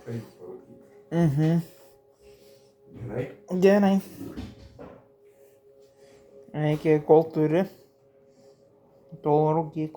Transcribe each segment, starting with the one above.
Eik palaikyt. Gerai? Gerai. Reikia, kol turi, tol rūkyk.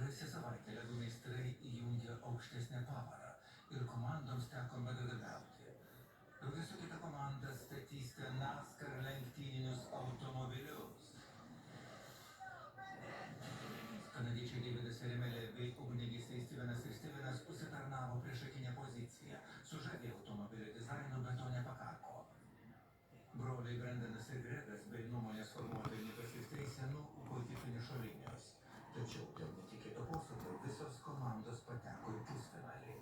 Praėjusią savaitę ledų meistrai įjungė aukštesnę pavarą ir komandoms teko bendradarbiauti. Drauge su kita komanda statysite NASCAR lenktyninius automobilius. Kanadiečiai Davidas Erimelė bei ugniagesiai Stevenas ir Stevenas užsitarnavo priešakinę poziciją. Sužavė automobilio dizaino, bet to nepakako. Broliai Brendanas ir Gregas bei nuomonės formuotojai nepasiektai senukų iki finišo linijos. Tačiau dėl netikėto posūkio visos komandos pateko į pusfinalį.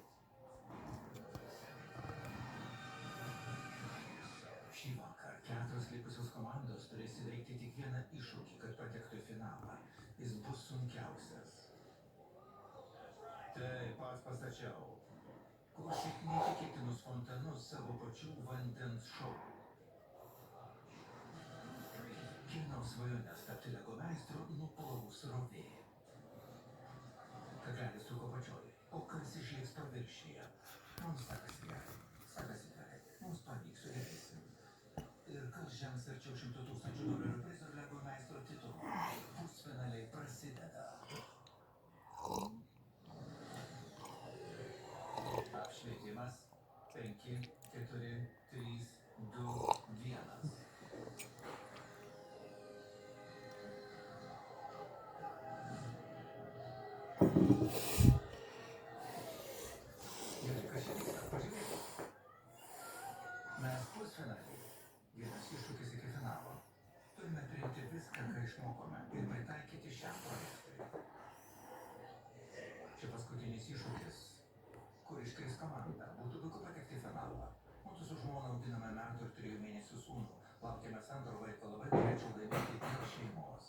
Šį vakar 4 likusios komandos turės įveikti tik vieną iššūkį, kad patektų į finalą. Jis bus sunkiausias. Tai pats pastačiau. Klausyk neįtikėtinus fontanus savo pačių vandens šou. Kino svajonės tapti Lego meistru nuplaus srovė. Kagrelis truko pačioj, o kas išliks paviršyje? Mums sekasi gerai, mums pavyks, sugebėsim. Ir kas žengs arčiau $100,000 prizo Lego meistro titulo? Pusfinaliai prasideda. Apšvietimas 5, 4, 3, 2, 1. Gerai, kas čia vyksta? Pažiūrėkit. Mes pusfinaliai. Vienas iššūkis iki finalo. Turime priimti viską, ką išmokome ir pritaikyti šiam projektui. Čia paskutinis iššūkis. Kur iškris komanda? Būtų puiku patekti į finalą. Mūsų su žmona auginame metų ir 3 mėnesių sūnų. Laukiame sandoro vaiko, labai norėčiau laimėti dėl šeimos.